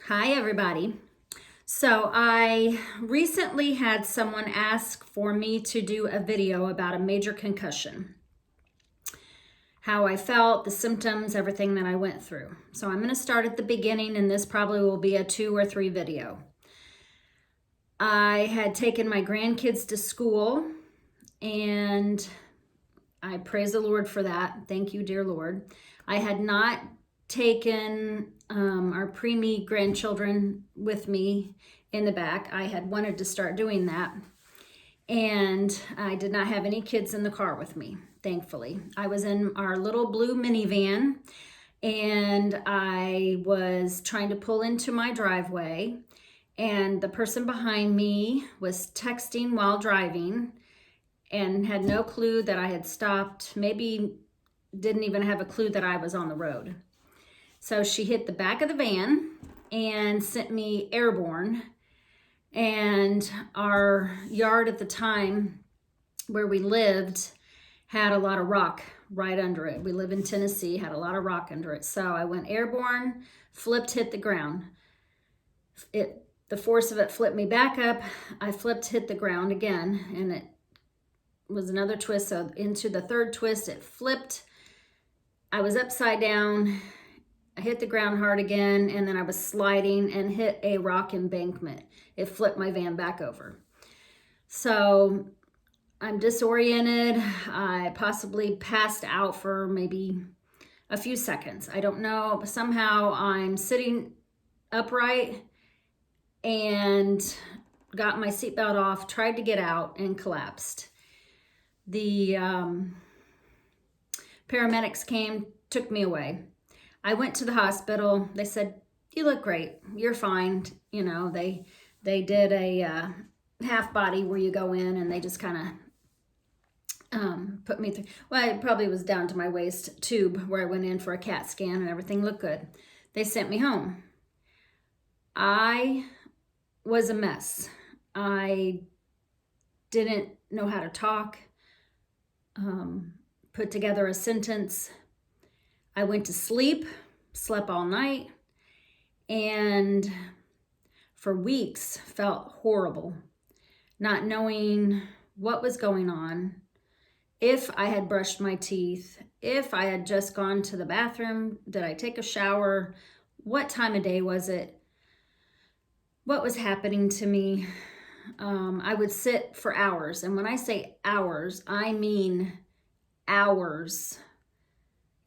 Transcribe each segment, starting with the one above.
Hi, everybody. So I recently had someone ask for me to do a video about a major concussion, how I felt, the symptoms, everything that I went through. So I'm going to start at the beginning, and this probably will be a 2 or 3 video. I had taken my grandkids to school, and I praise the Lord for that. Thank you, dear Lord. I had not taken our preemie grandchildren with me in the back. I had wanted to start doing that, and I did not have any kids in the car with me, thankfully. I was in our little blue minivan, and I was trying to pull into my driveway, and the person behind me was texting while driving and had no clue that I had stopped, maybe didn't even have a clue that I was on the road. So she hit the back of the van and sent me airborne. And our yard at the time where we lived had a lot of rock right under it. We live in Tennessee, had a lot of rock under it. So I went airborne, flipped, hit the ground. The force of it flipped me back up. I flipped, hit the ground again, and it was another twist. So into the third twist, it flipped. I was upside down. I hit the ground hard again, and then I was sliding and hit a rock embankment. It flipped my van back over. So I'm disoriented. I possibly passed out for maybe a few seconds. I don't know. Somehow I'm sitting upright and got my seatbelt off, tried to get out, and collapsed. The paramedics came, took me away. I went to the hospital. They said, "You look great. You're fine." You know, they did a half body where you go in and they just kind of put me through. Well, it probably was down to my waist tube where I went in for a CAT scan and everything looked good. They sent me home. I was a mess. I didn't know how to talk, put together a sentence. I went to sleep, slept all night, and for weeks felt horrible, not knowing what was going on, if I had brushed my teeth, if I had just gone to the bathroom, did I take a shower, what time of day was it, what was happening to me. I would sit for hours, and when I say hours, I mean hours.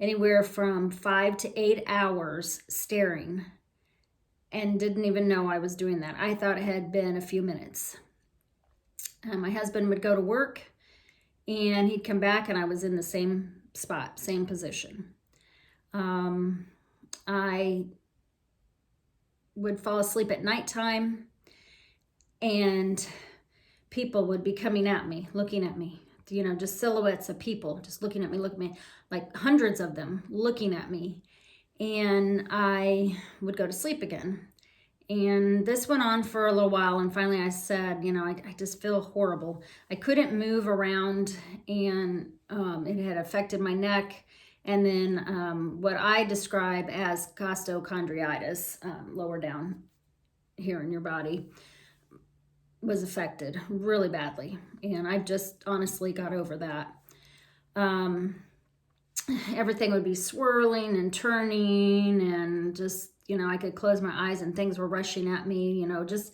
Anywhere from 5 to 8 hours staring, and didn't even know I was doing that. I thought it had been a few minutes. My husband would go to work and he'd come back and I was in the same spot, same position. I would fall asleep at nighttime and people would be coming at me, looking at me. You know, just silhouettes of people just looking at me, like hundreds of them looking at me. And I would go to sleep again. And this went on for a little while. And finally I said, you know, I just feel horrible. I couldn't move around, and it had affected my neck. And then what I describe as costochondritis, lower down here in your body, was affected really badly, and I just honestly got over that. Everything would be swirling and turning, and just, you know, I could close my eyes and things were rushing at me, you know, just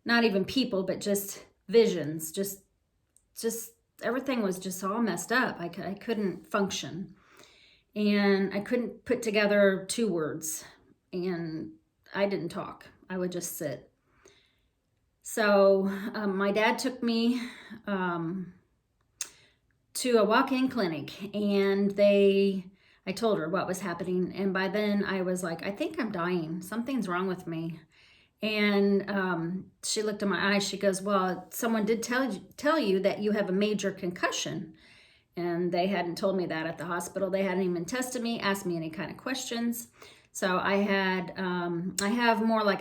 not even people, but just visions, just everything was just all messed up. I couldn't function, and I couldn't put together 2 words, and I didn't talk. I would just sit. So my dad took me to a walk-in clinic, and I told her what was happening. And by then I was like, I think I'm dying. Something's wrong with me. And she looked in my eyes. She goes, well, someone did tell you that you have a major concussion. And they hadn't told me that at the hospital. They hadn't even tested me, asked me any kind of questions. So I have more like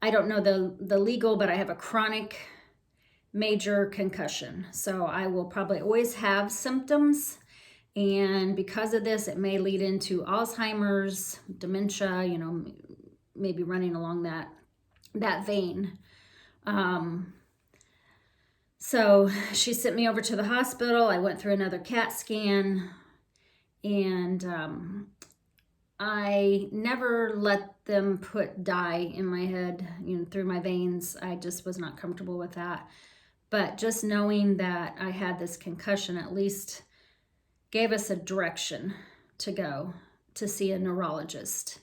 I don't know the legal, but I have a chronic major concussion. So I will probably always have symptoms. And because of this, it may lead into Alzheimer's, dementia, you know, maybe running along that vein. So she sent me over to the hospital. I went through another CAT scan, and I never let them put dye in my head, through my veins. I just was not comfortable with that. But just knowing that I had this concussion at least gave us a direction to go to see a neurologist.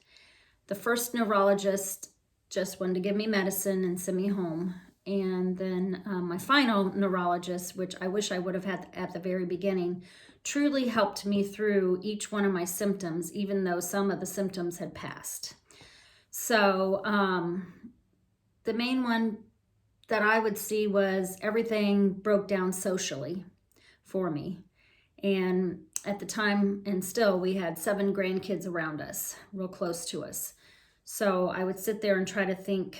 The first neurologist just wanted to give me medicine and send me home. And then my final neurologist, which I wish I would have had at the very beginning, truly helped me through each one of my symptoms, even though some of the symptoms had passed. So the main one that I would see was everything broke down socially for me. And at the time, and still, we had 7 grandkids around us, real close to us. So I would sit there and try to think,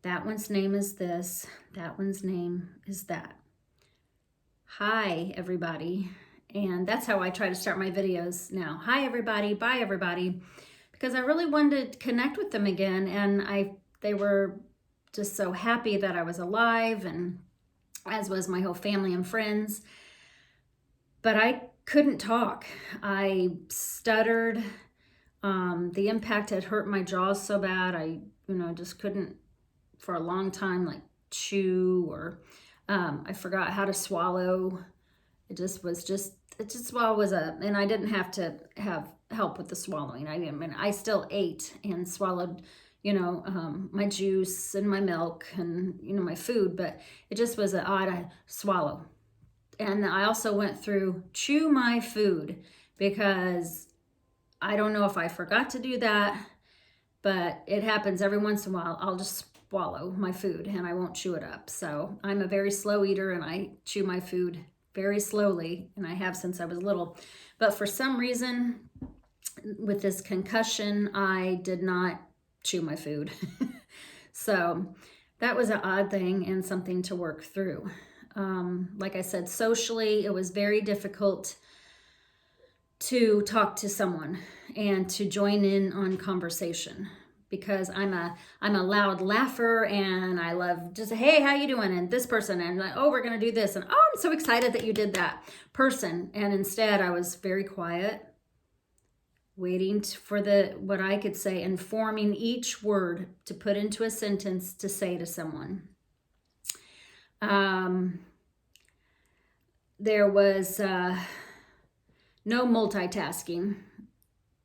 that one's name is this, that one's name is that. Hi, everybody. And that's how I try to start my videos now. Hi, everybody. Bye, everybody. Because I really wanted to connect with them again. And they were just so happy that I was alive, and as was my whole family and friends. But I couldn't talk. I stuttered. The impact had hurt my jaw so bad. I, just couldn't for a long time, like chew, or I forgot how to swallow. It just was and I didn't have to have help with the swallowing. I still ate and swallowed, my juice and my milk and, my food, but it just was an odd swallow. And I also went through chew my food, because I don't know if I forgot to do that, but it happens every once in a while. I'll just swallow my food and I won't chew it up. So I'm a very slow eater, and I chew my food very slowly, and I have since I was little. But for some reason, with this concussion, I did not chew my food. So that was an odd thing and something to work through. Like I said, socially, it was very difficult to talk to someone and to join in on conversation, because I'm a loud laugher, and I love just, hey, how you doing? And this person, and like, oh, we're going to do this. And oh, I'm so excited that you did that person. And instead I was very quiet, waiting for what I could say, and forming each word to put into a sentence to say to someone. There was no multitasking.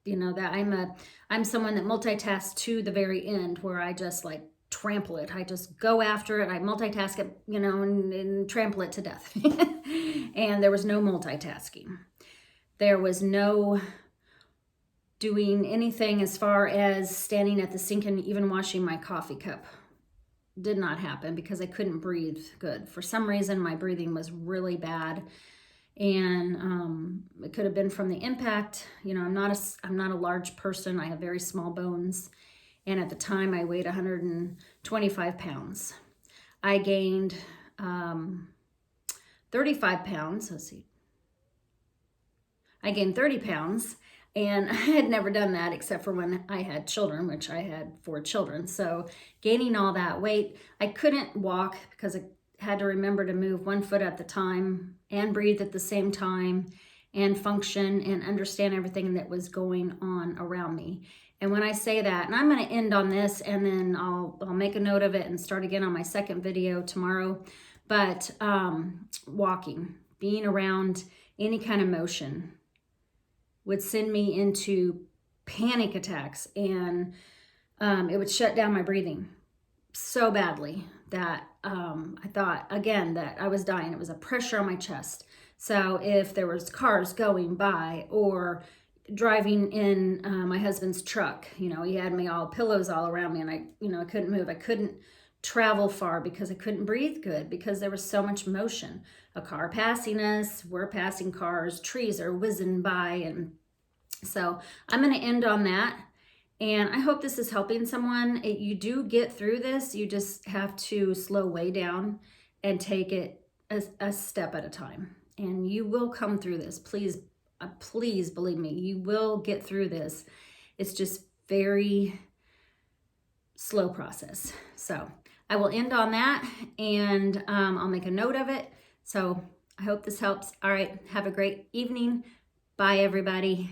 That I'm someone that multitasks to the very end, where I just like trample it. I just go after it. I multitask it, and trample it to death. And there was no multitasking. There was no doing anything as far as standing at the sink and even washing my coffee cup. Did not happen, because I couldn't breathe good. For some reason, my breathing was really bad. And it could have been from the impact. I'm not a large person. I have very small bones. And at the time, I weighed 125 pounds. I gained 35 pounds. Let's see. I gained 30 pounds. And I had never done that except for when I had children, which I had 4 children. So gaining all that weight, I couldn't walk, because I had to remember to move one foot at the time and breathe at the same time and function and understand everything that was going on around me. And when I say that, and I'm going to end on this, and then I'll make a note of it and start again on my second video tomorrow. But walking, being around any kind of motion would send me into panic attacks, and it would shut down my breathing so badly that I thought, again, that I was dying. It was a pressure on my chest. So if there was cars going by, or driving in my husband's truck, he had me all pillows all around me, and I couldn't move. I couldn't travel far because I couldn't breathe good, because there was so much motion. A car passing us, we're passing cars, trees are whizzing by. And so I'm going to end on that. And I hope this is helping someone. You do get through this. You just have to slow way down and take it a step at a time. And you will come through this. Please, please believe me, you will get through this. It's just very slow process. So I will end on that, and I'll make a note of it. So I hope this helps. All right, have a great evening. Bye, everybody.